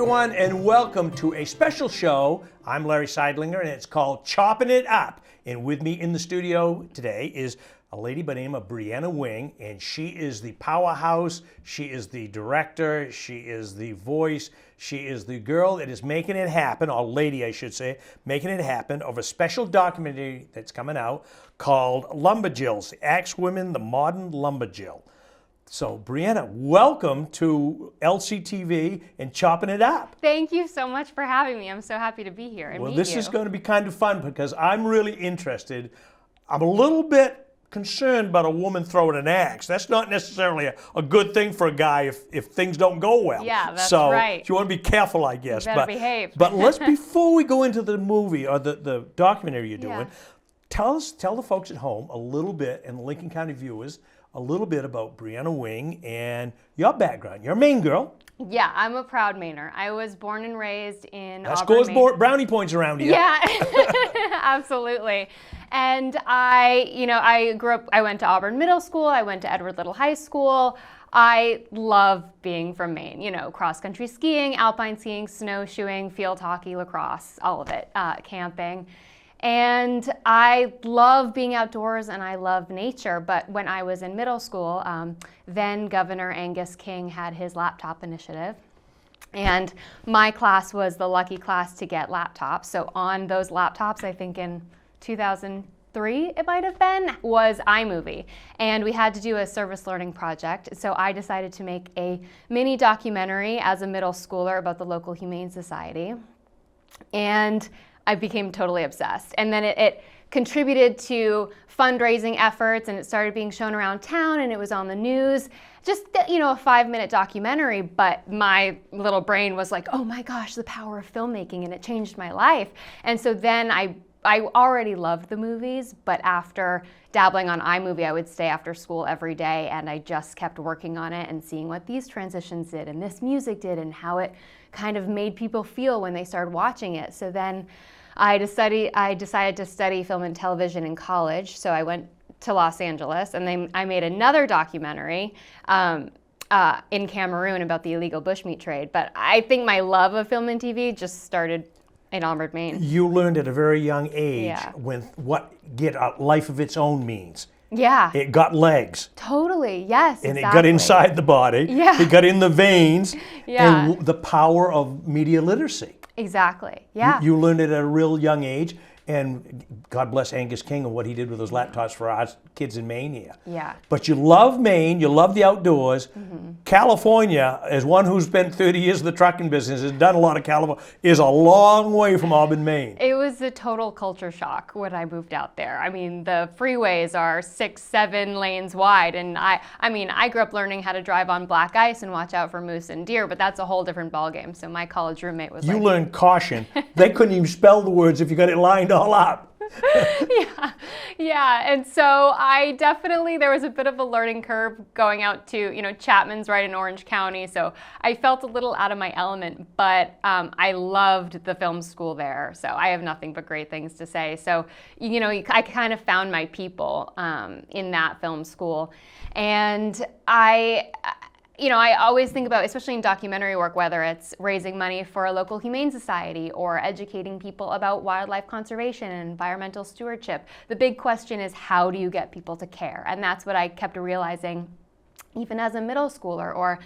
everyone, and welcome to a special show. I'm Larry Sidelinger, and it's called Choppin It Up. And with me in the studio today is a lady by the name of Breanna Wing, and she is the powerhouse, she is the director, she is the voice, she is the girl that is making it happen, or lady I should say, making it happen, of a special documentary that's coming out called Lumberjills, Axe Women, the Modern Lumberjill. So, Breanna, welcome to LCTV and Choppin It Up. Thank you so much for having me. I'm so happy to be here and meet you. Well, this is going to be kind of fun because I'm really interested. I'm a little bit concerned about a woman throwing an axe. That's not necessarily a good thing for a guy if things don't go well. Yeah, that's so, right. So you want to be careful, I guess. You better behave. But let's, before we go into the movie or the documentary you're doing, tell the folks at home a little bit, and the Lincoln County viewers, a little bit about Breanna Wing and your background. You're a Maine girl. Yeah, I'm a proud Mainer. I was born and raised in That Auburn, scores Maine. brownie points around here. Yeah, absolutely. And I grew up, I went to Auburn Middle School, I went to Edward Little High School. I love being from Maine, cross-country skiing, alpine skiing, snowshoeing, field hockey, lacrosse, all of it, camping. And I love being outdoors and I love nature, but when I was in middle school, then Governor Angus King had his laptop initiative. And my class was the lucky class to get laptops. So on those laptops, I think in 2003 it might have been, was iMovie. And we had to do a service learning project. So I decided to make a mini documentary as a middle schooler about the local Humane Society. And I became totally obsessed. And then it contributed to fundraising efforts, and it started being shown around town, and it was on the news. Just, a 5-minute documentary, but my little brain was like, oh my gosh, the power of filmmaking, and it changed my life. And so then I already loved the movies, but after dabbling on iMovie, I would stay after school every day, and I just kept working on it and seeing what these transitions did and this music did and how it kind of made people feel when they started watching it. So then I decided to study film and television in college, so I went to Los Angeles, and then I made another documentary in Cameroon about the illegal bushmeat trade. But I think my love of film and TV just started in Auburn, Maine. You learned at a very young age Yeah. what get a life of its own means. Yeah. It got legs. Totally, yes, And exactly. it got inside the body. Yeah. It got in the veins. Yeah. And the power of media literacy. Exactly, yeah. You learned it at a real young age, and God bless Angus King and what he did with those laptops for our kids in Maine here. Yeah. But you love Maine, you love the outdoors. California, as one who's spent 30 years in the trucking business, has done a lot of California, is a long way from Auburn, Maine. It was a total culture shock when I moved out there. I mean, the freeways are 6-7 lanes wide, and I grew up learning how to drive on black ice and watch out for moose and deer, but that's a whole different ballgame. So my college roommate was You learned caution. They couldn't even spell the words if you got it lined all up. Yeah, and so there was a bit of a learning curve going out to, Chapman's right in Orange County, so I felt a little out of my element, but I loved the film school there, so I have nothing but great things to say. So, I kind of found my people in that film school, and I always think about, especially in documentary work, whether it's raising money for a local humane society or educating people about wildlife conservation and environmental stewardship. The big question is, how do you get people to care? And that's what I kept realizing even as a middle schooler or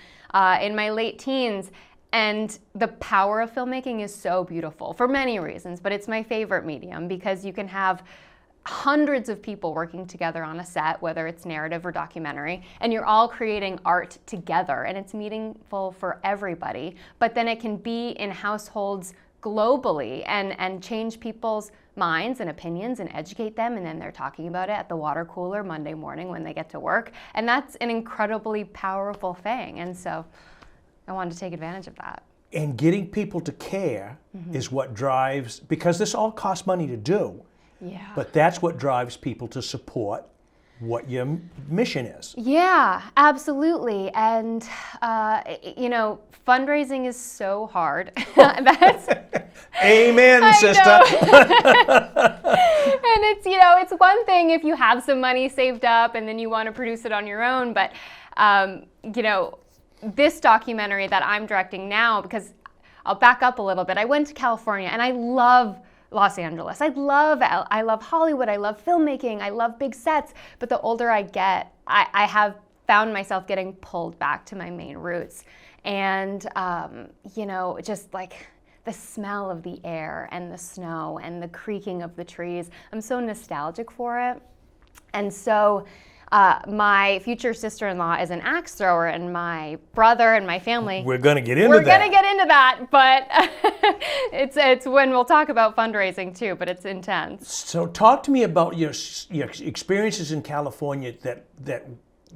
in my late teens. And the power of filmmaking is so beautiful for many reasons, but it's my favorite medium because you can have hundreds of people working together on a set, whether it's narrative or documentary, and you're all creating art together, and it's meaningful for everybody. But then it can be in households globally and change people's minds and opinions and educate them, and then they're talking about it at the water cooler Monday morning when they get to work. And that's an incredibly powerful thing. And so I wanted to take advantage of that. And getting people to care is what drives, because this all costs money to do. Yeah. But that's what drives people to support what your mission is. Yeah, absolutely. And, fundraising is so hard. That's Amen, sister. And it's one thing if you have some money saved up and then you want to produce it on your own. But, this documentary that I'm directing now, because I'll back up a little bit. I went to California, and I love Los Angeles. I love Hollywood. I love filmmaking. I love big sets. But the older I get, I have found myself getting pulled back to my main roots. And, just like the smell of the air and the snow and the creaking of the trees, I'm so nostalgic for it. And so my future sister-in-law is an axe thrower, and my brother and my family. We're going to get into that. We're going to get into that, but it's when we'll talk about fundraising too, but it's intense. So talk to me about your experiences in California.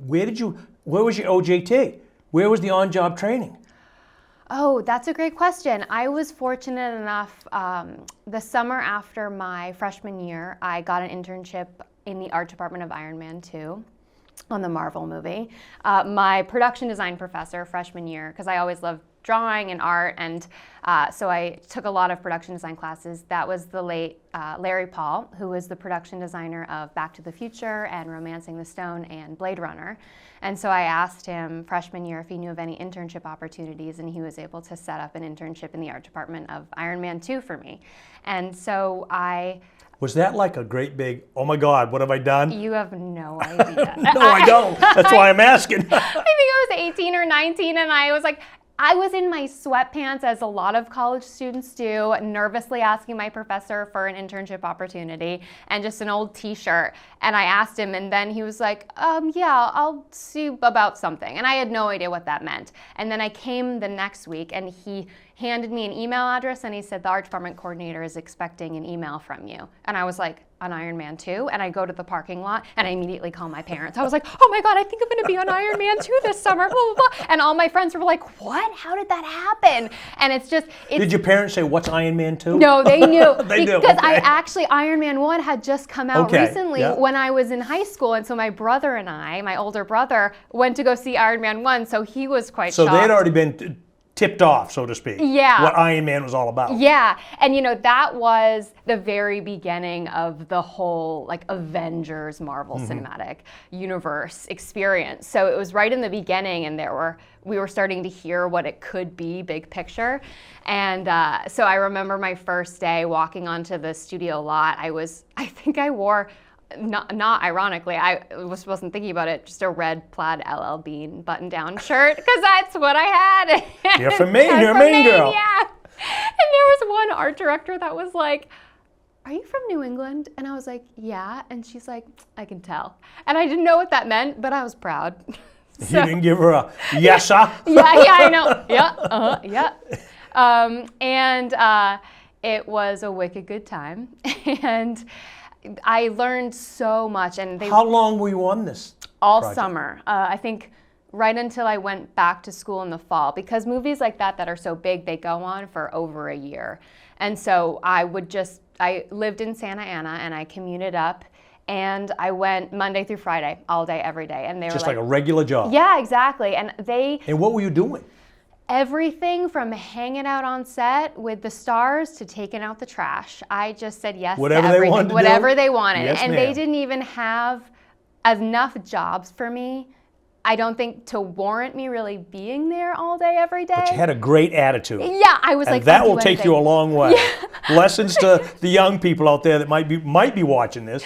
Where was your OJT? Where was the on-job training? Oh, that's a great question. I was fortunate enough, the summer after my freshman year, I got an internship in the art department of Iron Man 2 on the Marvel movie. My production design professor freshman year, because I always loved drawing and art, and so I took a lot of production design classes. That was the late Larry Paul, who was the production designer of Back to the Future and Romancing the Stone and Blade Runner. And so I asked him freshman year if he knew of any internship opportunities, and he was able to set up an internship in the art department of Iron Man 2 for me. And so Was that like a great big, oh my God, what have I done? You have no idea. No, I don't. That's why I'm asking. I think I was 18 or 19, and I was in my sweatpants, as a lot of college students do, nervously asking my professor for an internship opportunity, and just an old t-shirt. And I asked him, and then he was like, yeah, I'll see about something. And I had no idea what that meant. And then I came the next week, and he handed me an email address, and he said, the art department coordinator is expecting an email from you. And I was like, on Iron Man 2? And I go to the parking lot, and I immediately call my parents. I was like, oh my God, I think I'm gonna be on Iron Man 2 this summer, blah, blah, blah. And all my friends were like, what? How did that happen? And Did your parents say, what's Iron Man 2? No, they knew. They knew, Because okay. Iron Man 1 had just come out recently when I was in high school. And so my brother and I, my older brother, went to go see Iron Man 1, so he was quite shocked. So they'd already been tipped off, so to speak. Yeah. What Iron Man was all about. Yeah. And that was the very beginning of the whole Avengers Marvel Cinematic Universe experience. So it was right in the beginning, and we were starting to hear what it could be, big picture. And so I remember my first day walking onto the studio lot. I think I wore, not ironically, I wasn't thinking about it, just a red plaid LL Bean button-down shirt, because that's what I had. You're from Maine, you're a Maine girl. Yeah. And there was one art director that was like, are you from New England? And I was like, yeah. And she's like, I can tell. And I didn't know what that meant, but I was proud. So, you didn't give her a yes, sir? Yeah, I know. Yeah, yeah. And it was a wicked good time. And I learned so much. And how long were you on this all project? Summer. I think right until I went back to school in the fall, because movies like that are so big, they go on for over a year. And so I lived in Santa Ana, and I commuted up, and I went Monday through Friday, all day, every day. And they just were like a regular job. Yeah, exactly. And what were you doing? Everything from hanging out on set with the stars to taking out the trash. I just said yes to everything, whatever they wanted. Yes, and ma'am. they didn't even have enough jobs for me, I don't think, to warrant me really being there all day, every day. But you had a great attitude. Yeah, I was and like, that will take you a long way. Yeah. Lessons to the young people out there that might be watching this.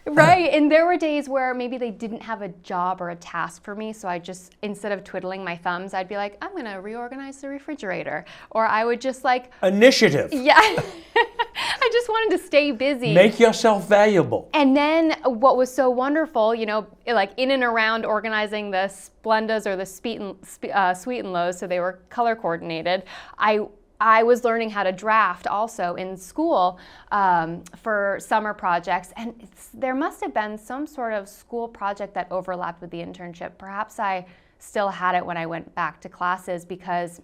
Right, and there were days where maybe they didn't have a job or a task for me, so I just, instead of twiddling my thumbs, I'd be like, I'm gonna reorganize the refrigerator. Or I would just Initiative. Yeah, I just wanted to stay busy. Make yourself valuable. And then what was so wonderful, in and around organizing the Splendas or the Sweet and Lows, so they were color coordinated, I was learning how to draft also in school for summer projects, and there must have been some sort of school project that overlapped with the internship. Perhaps I still had it when I went back to classes, because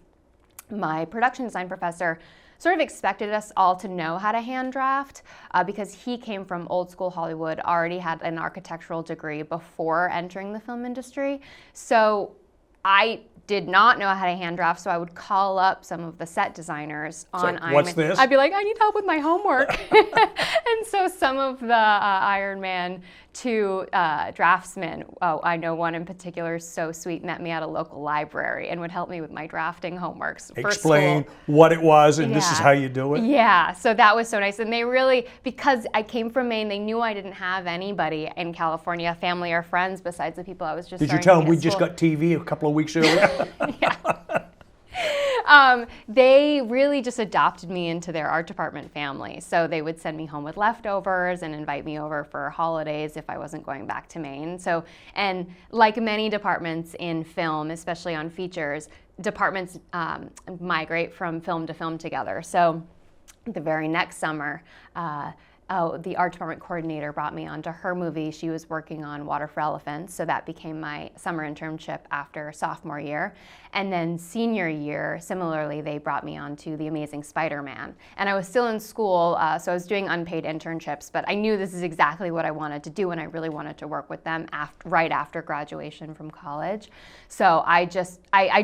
my production design professor sort of expected us all to know how to hand draft, because he came from old school Hollywood, already had an architectural degree before entering the film industry. So I did not know how to hand draft, so I would call up some of the set designers on Iron Man. What's this? I'd be like, I need help with my homework. And so some of the Iron Man 2 draftsmen. Oh, I know one in particular is so sweet, met me at a local library and would help me with my drafting homeworks for Explain school. what it was and this is how you do it. Yeah, so that was so nice. And they really, because I came from Maine, they knew I didn't have anybody in California, family or friends, besides the people I was just Did you starting tell to them get we at just school. got TV a couple of weeks earlier? Yeah. They really just adopted me into their art department family. So they would send me home with leftovers and invite me over for holidays if I wasn't going back to Maine. So, and like many departments in film, especially on features, departments migrate from film to film together. So the very next summer, the art department coordinator brought me onto her movie. She was working on Water for Elephants, so that became my summer internship after sophomore year. And then senior year, similarly, they brought me onto The Amazing Spider-Man. And I was still in school, so I was doing unpaid internships, but I knew this is exactly what I wanted to do, and I really wanted to work with them right after graduation from college. So I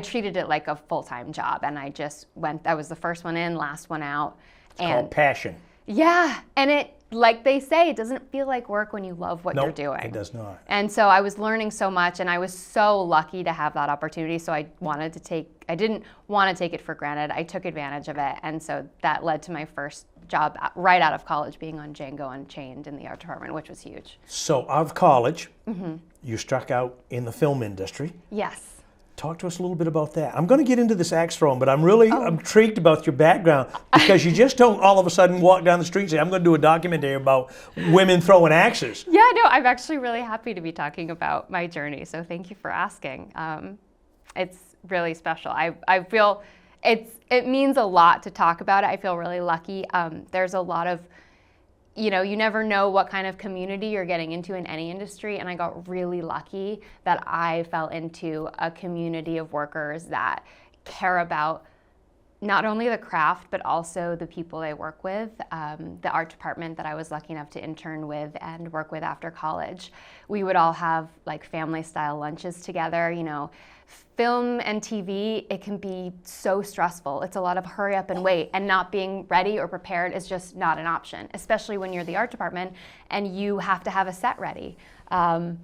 treated it like a full-time job, and I just went. I was the first one in, last one out. It's called passion. Yeah, and it, like they say, it doesn't feel like work when you love what you're doing. It does not. And so I was learning so much, and I was so lucky to have that opportunity. So I didn't want to take it for granted. I took advantage of it, and so that led to my first job right out of college, being on Django Unchained in the art department, which was huge. So out of college, you struck out in the film industry. Yes. Talk to us a little bit about that. I'm going to get into this axe throwing, but I'm really intrigued about your background because you just don't all of a sudden walk down the street and say, I'm going to do a documentary about women throwing axes. Yeah, no, I'm actually really happy to be talking about my journey. So thank you for asking. It's really special. I feel it means a lot to talk about it. I feel really lucky. There's a lot of, you never know what kind of community you're getting into in any industry, and I got really lucky that I fell into a community of workers that care about not only the craft, but also the people they work with. The art department that I was lucky enough to intern with and work with after college, we would all have like family style lunches together. Film and TV, it can be so stressful. It's a lot of hurry up and wait, and not being ready or prepared is just not an option, especially when you're the art department and you have to have a set ready. The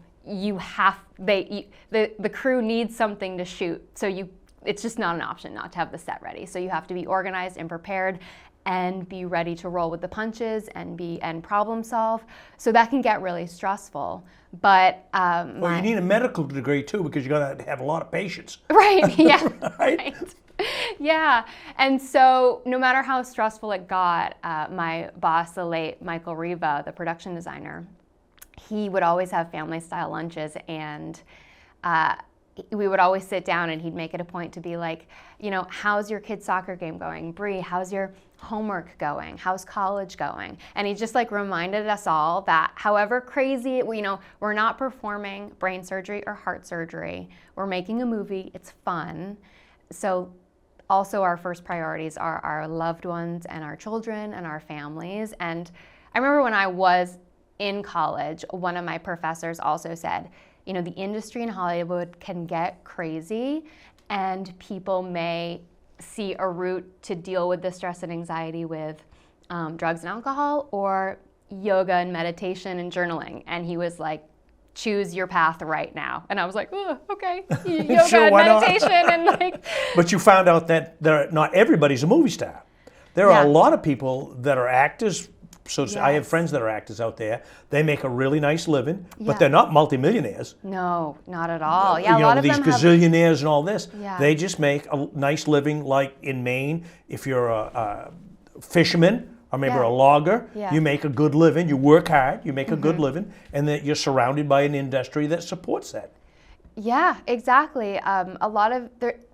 crew needs something to shoot, so it's just not an option not to have the set ready. So you have to be organized and prepared and be ready to roll with the punches and problem solve. So that can get really stressful. But well, you need a medical degree too, because you're going to have a lot of patience. Right, yeah. Right? Yeah, and so no matter how stressful it got, my boss, the late Michael Riva, the production designer, he would always have family style lunches, and we would always sit down and he'd make it a point to be like, how's your kid's soccer game going? Bree, how's your homework going? How's college going? And he just reminded us all that however crazy, we're not performing brain surgery or heart surgery. We're making a movie. It's fun. So also our first priorities are our loved ones and our children and our families. And I remember when I was in college, one of my professors also said, the industry in Hollywood can get crazy, and people may see a route to deal with the stress and anxiety with drugs and alcohol, or yoga and meditation and journaling. And he was like, choose your path right now. And I was like, oh, okay, yoga Sure, and why not? meditation. And But you found out that not everybody's a movie star. There are a lot of people that are actors. So I have friends that are actors out there. They make a really nice living, but they're not multimillionaires. No, not at all. Yeah, a lot of these them have gazillionaires and all this. Yeah. They just make a nice living, like in Maine. If you're a fisherman or maybe a logger, you make a good living. You work hard, you make a good living, and that you're surrounded by an industry that supports that. Yeah, exactly.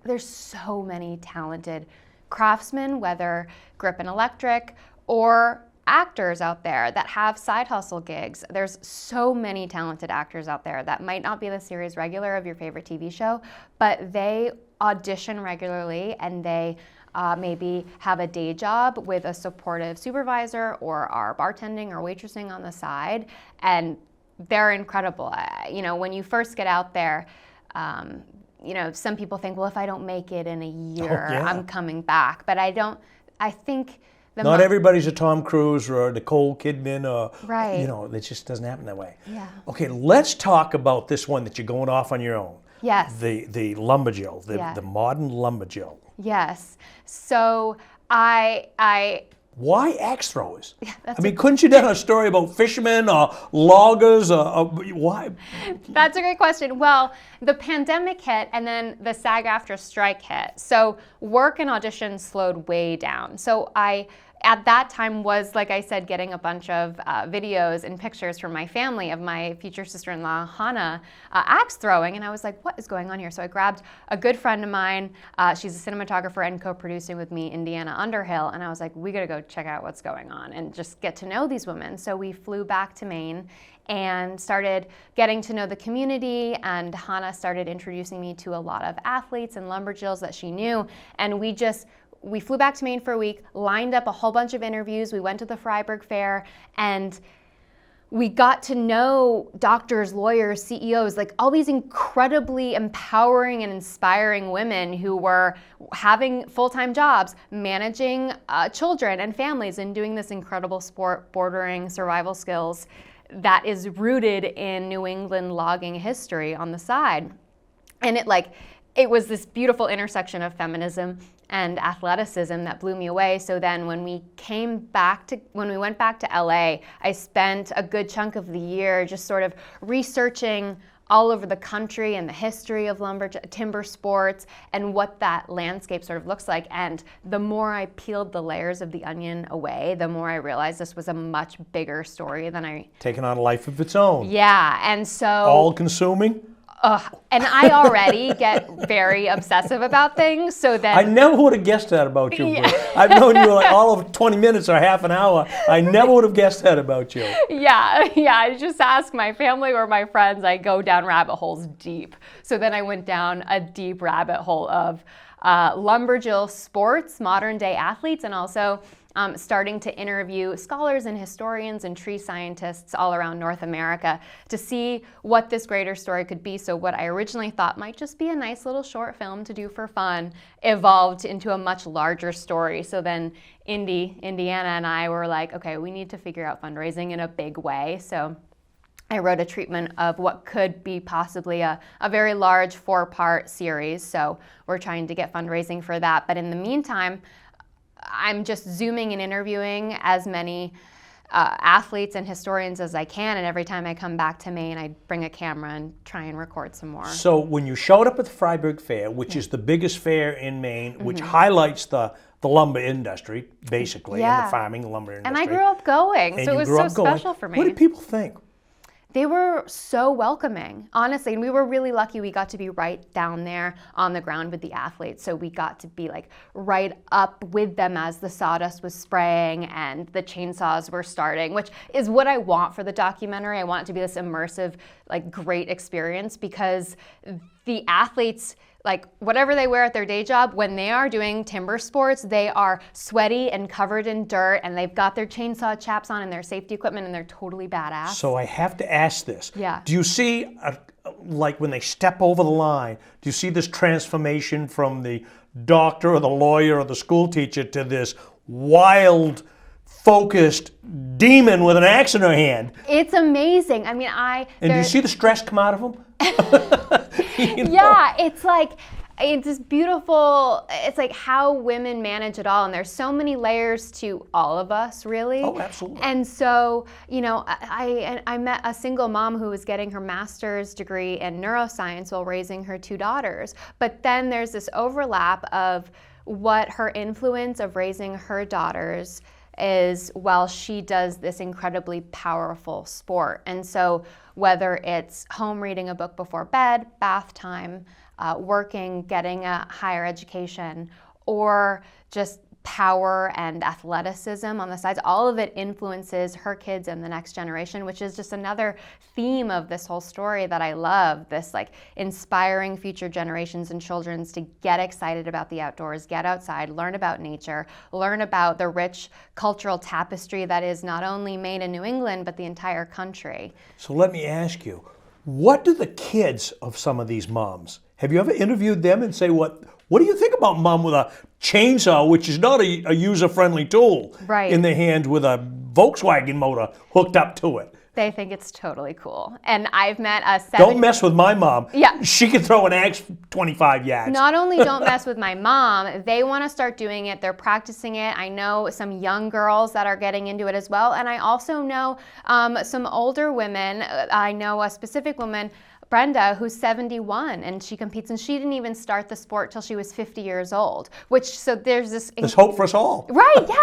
There's so many talented craftsmen, whether grip and electric or actors out there that have side hustle gigs. There's so many talented actors out there that might not be the series regular of your favorite TV show, but they audition regularly, and they maybe have a day job with a supportive supervisor or are bartending or waitressing on the side, and they're incredible. When you first get out there, some people think, well, if I don't make it in a year, I'm coming back. But I think Not everybody's a Tom Cruise or a Nicole Kidman or, Right. you know, it just doesn't happen that way. Yeah. Okay, let's talk about this one that you're going off on your own. Yes. The Lumberjill, Yeah. the Modern Lumberjill. Yes. So I Why axe throwers? that's I mean, couldn't you done a story about fishermen or loggers or why? That's a great question. Well, the pandemic hit and then the SAG-AFTRA strike hit. So work and auditions slowed way down. So I, at that time, was, like I said, getting a bunch of videos and pictures from my family of my future sister-in-law, Hannah, axe throwing. And I was like, what is going on here? So I grabbed a good friend of mine. She's a cinematographer and co-producing with me, Indiana Underhill. And I was like, we got to go check out what's going on and just get to know these women. So we flew back to Maine and started getting to know the community, and Hannah started introducing me to a lot of athletes and lumberjills that she knew. And we flew back to Maine for a week, lined up a whole bunch of interviews. We went to the Freiburg Fair, and we got to know doctors, lawyers, CEOs, like all these incredibly empowering and inspiring women who were having full-time jobs, managing children and families, and doing this incredible sport bordering survival skills that is rooted in New England logging history on the side. And it was this beautiful intersection of feminism and athleticism that blew me away. So then when we went back to LA, I spent a good chunk of the year just sort of researching all over the country and the history of timber sports and what that landscape sort of looks like. And the more I peeled the layers of the onion away, the more I realized this was a much bigger story than I... Taking on a life of its own. Yeah, and so... All-consuming? And I already get very obsessive about things, so then... I never would have guessed that about you. Yeah. I've known you like all of 20 minutes or half an hour. I never would have guessed that about you. Yeah, I just ask my family or my friends. I go down rabbit holes deep. So then I went down a deep rabbit hole of lumberjill sports, modern day athletes, and also starting to interview scholars and historians and tree scientists all around North America to see what this greater story could be. So what I originally thought might just be a nice little short film to do for fun evolved into a much larger story. So then Indiana and I were like, okay, we need to figure out fundraising in a big way. So I wrote a treatment of what could be possibly a very large 4-part series. So we're trying to get fundraising for that. But in the meantime, I'm just zooming and interviewing as many athletes and historians as I can, and every time I come back to Maine, I bring a camera and try and record some more. So when you showed up at the Freiburg Fair, which is the biggest fair in Maine, which highlights the lumber industry, basically, and the farming lumber industry. And I grew up going, and so it was so special for me. What did people think? They were so welcoming, honestly, and we were really lucky. We got to be right down there on the ground with the athletes, so we got to be like right up with them as the sawdust was spraying and the chainsaws were starting, which is what I want for the documentary. I want it to be this immersive, like, great experience, because the athletes, like, whatever they wear at their day job, when they are doing timber sports, they are sweaty and covered in dirt, and they've got their chainsaw chaps on and their safety equipment, and they're totally badass. So I have to ask this. Yeah. Do you see, like when they step over the line, do you see this transformation from the doctor or the lawyer or the school teacher to this wild, focused demon with an axe in her hand? It's amazing. I mean, And do you see the stress come out of them? You know? Yeah, it's this beautiful, it's like how women manage it all. And there's so many layers to all of us, really. Oh, absolutely. And so, you know, I met a single mom who was getting her master's degree in neuroscience while raising her 2 daughters. But then there's this overlap of what her influence of raising her daughters is while she does this incredibly powerful sport. And so whether it's home reading a book before bed, bath time, working, getting a higher education, or just power and athleticism on the sides, all of it influences her kids and the next generation, which is just another theme of this whole story that I love, this like inspiring future generations and children to get excited about the outdoors, get outside, learn about nature, learn about the rich cultural tapestry that is not only Maine and New England, but the entire country. So let me ask you, what do the kids of some of these moms, have you ever interviewed them and say what What do you think about mom with a chainsaw, which is not a user-friendly tool, Right. in their hands with a Volkswagen motor hooked up to it? They think it's totally cool. And I've met a Don't mess with my mom. Yeah. She can throw an axe 25 yards. Not only don't mess with my mom, they want to start doing it. They're practicing it. I know some young girls that are getting into it as well. And I also know some older women. I know a specific woman, Brenda, who's 71, and she competes, and she didn't even start the sport till she was 50 years old. So there's this. There's hope for us all. Right? Yeah.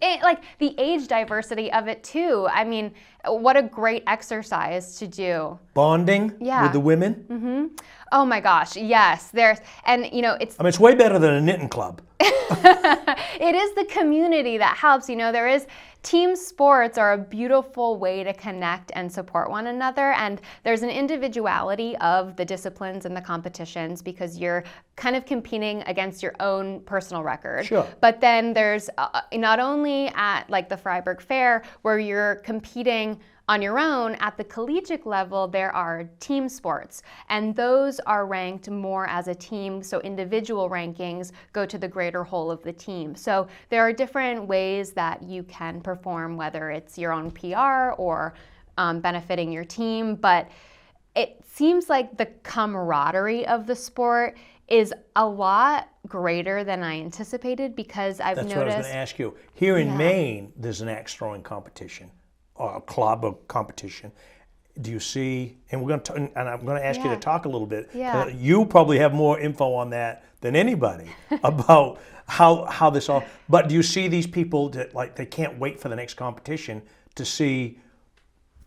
It's like the age diversity of it too. I mean, what a great exercise to do. Bonding with the women. Mm-hmm. Oh my gosh, yes. It's way better than a knitting club. It is the community that helps. There is team sports are a beautiful way to connect and support one another. And there's an individuality of the disciplines and the competitions because you're kind of competing against your own personal record. Sure. But then there's not only at like the Freiburg Fair where you're competing on your own, at the collegiate level, there are team sports, and those are ranked more as a team, so individual rankings go to the greater whole of the team. So there are different ways that you can perform, whether it's your own PR or benefiting your team, but it seems like the camaraderie of the sport is a lot greater than I anticipated because I've noticed... That's what I was going to ask you. Here in Maine, there's an axe throwing competition. Or a club of competition. Do you see? And I'm going to ask you to talk a little bit. Yeah. You probably have more info on that than anybody about how this all. But do you see these people that they can't wait for the next competition to see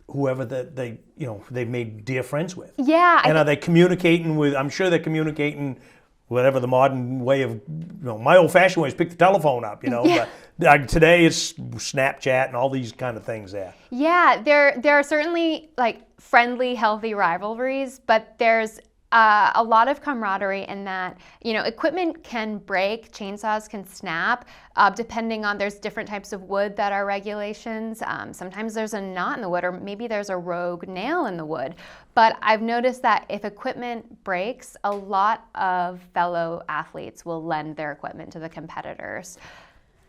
whoever that they've made dear friends with? Yeah. And are they communicating with? I'm sure they're communicating. Whatever the modern way of, my old-fashioned way is pick the telephone up, Yeah. But today it's Snapchat and all these kind of things there. Yeah, there are certainly friendly, healthy rivalries, but there's a lot of camaraderie in that, equipment can break, chainsaws can snap, depending on, there's different types of wood that are regulations. Sometimes there's a knot in the wood, or maybe there's a rogue nail in the wood. But I've noticed that if equipment breaks, a lot of fellow athletes will lend their equipment to the competitors.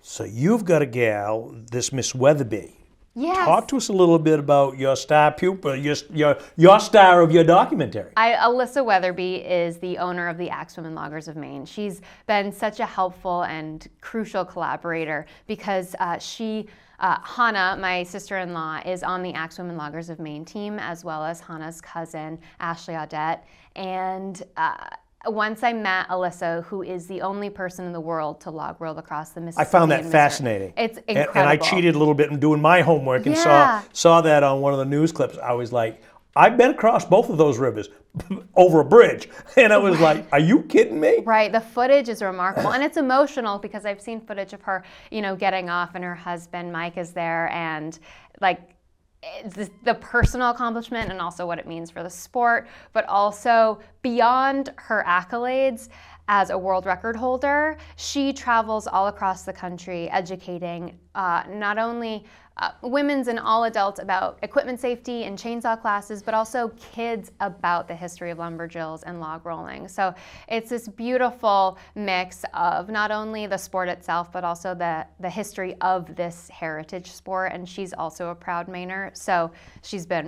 So you've got a gal, this Miss Weatherby. Yes. Talk to us a little bit about your star pupil, your star of your documentary. Alyssa Weatherby is the owner of the Axewomen Loggers of Maine. She's been such a helpful and crucial collaborator because Hannah, my sister-in-law, is on the Axewomen Loggers of Maine team, as well as Hannah's cousin, Ashley Audette. And once I met Alyssa, who is the only person in the world to log roll across the Mississippi. I found that fascinating. It's incredible. And I cheated a little bit in doing my homework and saw that on one of the news clips. I was like, I've been across both of those rivers over a bridge. And I was like, are you kidding me? Right. The footage is remarkable. And it's emotional because I've seen footage of her, getting off and her husband, Mike, is there. And the personal accomplishment and also what it means for the sport, but also beyond her accolades as a world record holder, she travels all across the country educating not only women's and all adults about equipment safety and chainsaw classes, but also kids about the history of lumberjills and log rolling. So it's this beautiful mix of not only the sport itself, but also the history of this heritage sport. And she's also a proud Mainer. So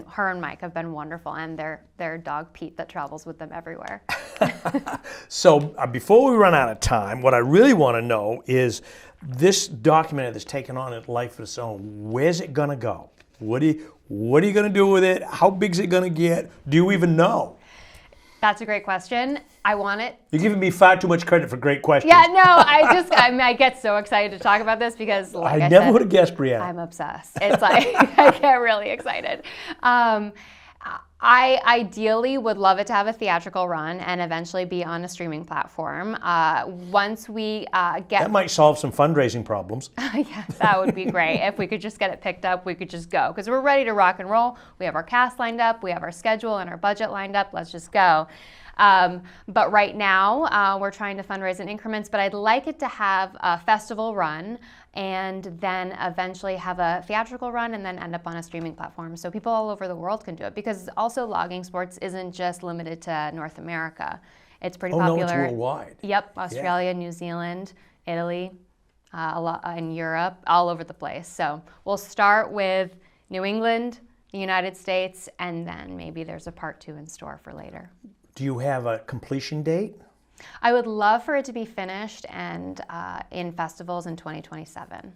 her and Mike have been wonderful, and their dog Pete that travels with them everywhere. So before we run out of time, what I really want to know is this documentary that's taken on a life of its own. Where's it going to go? What are you going to do with it? How big is it going to get? Do you even know? That's a great question. I want it. You're giving me far too much credit for great questions. Yeah, no, I get so excited to talk about this because, I never would have guessed, Breanna. I'm obsessed. It's I get really excited. I ideally would love it to have a theatrical run and eventually be on a streaming platform. Once we get... That might solve some fundraising problems. Yeah, that would be great. If we could just get it picked up, we could just go. Because we're ready to rock and roll. We have our cast lined up. We have our schedule and our budget lined up. Let's just go. But right now, we're trying to fundraise in increments, but I'd like it to have a festival run and then eventually have a theatrical run and then end up on a streaming platform so people all over the world can do it, because also logging sports isn't just limited to North America. It's pretty Oh, popular. no, it's worldwide. Yep, Australia, New Zealand, Italy, a lot in Europe, all over the place. So we'll start with New England, the United States, and then maybe there's a part 2 in store for later. Do you have a completion date? I would love for it to be finished and in festivals in 2027.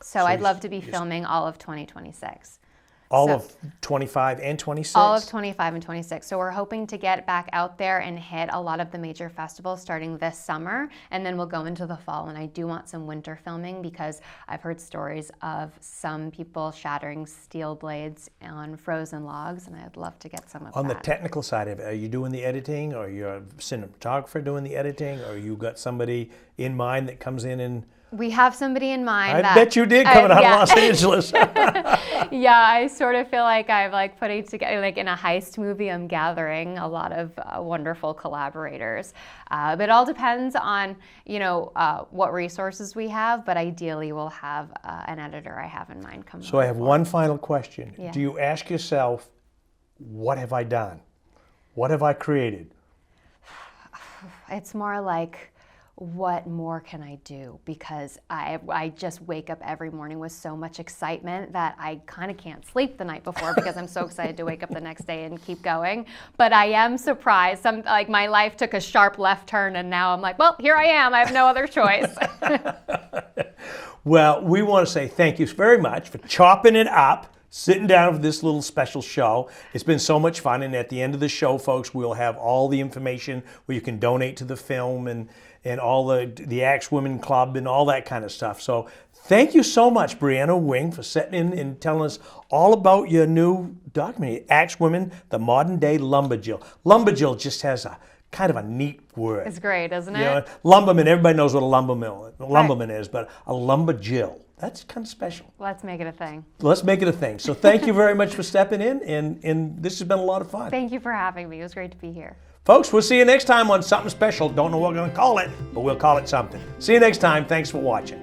So I'd love to be filming all of 2026. All of 25 and 26? All of 25 and 26. So we're hoping to get back out there and hit a lot of the major festivals starting this summer, and then we'll go into the fall. And I do want some winter filming because I've heard stories of some people shattering steel blades on frozen logs, and I'd love to get some of that. On the technical side of it, are you doing the editing, or you're a cinematographer doing the editing, or you got somebody in mind that comes in and... We have somebody in mind. I bet you did coming out of Los Angeles. Yeah, I sort of feel like I'm like putting together, like in a heist movie, I'm gathering a lot of wonderful collaborators. But it all depends on, what resources we have, but ideally we'll have an editor I have in mind come. So I have one final question. Yeah. Do you ask yourself, what have I done? What have I created? It's more like, what more can I do? Because I just wake up every morning with so much excitement that I kind of can't sleep the night before because I'm so excited to wake up the next day and keep going. But I am surprised. Like my life took a sharp left turn and now I'm like, well, here I am. I have no other choice. Well, we want to say thank you very much for chopping it up, sitting down for this little special show. It's been so much fun, and at the end of the show, folks, we'll have all the information where you can donate to the film and all the Axe Women Club and all that kind of stuff. So thank you so much, Breanna Wing, for sitting in and telling us all about your new documentary, Axe Women, the Modern Day Lumberjill. Lumberjill just has a kind of a neat word. It's great, isn't it? Lumberman, everybody knows what a lumberman is, but a lumberjill, that's kind of special. Let's make it a thing. Let's make it a thing. So thank you very much for stepping in, and this has been a lot of fun. Thank you for having me. It was great to be here. Folks, we'll see you next time on something special. Don't know what we're going to call it, but we'll call it something. See you next time. Thanks for watching.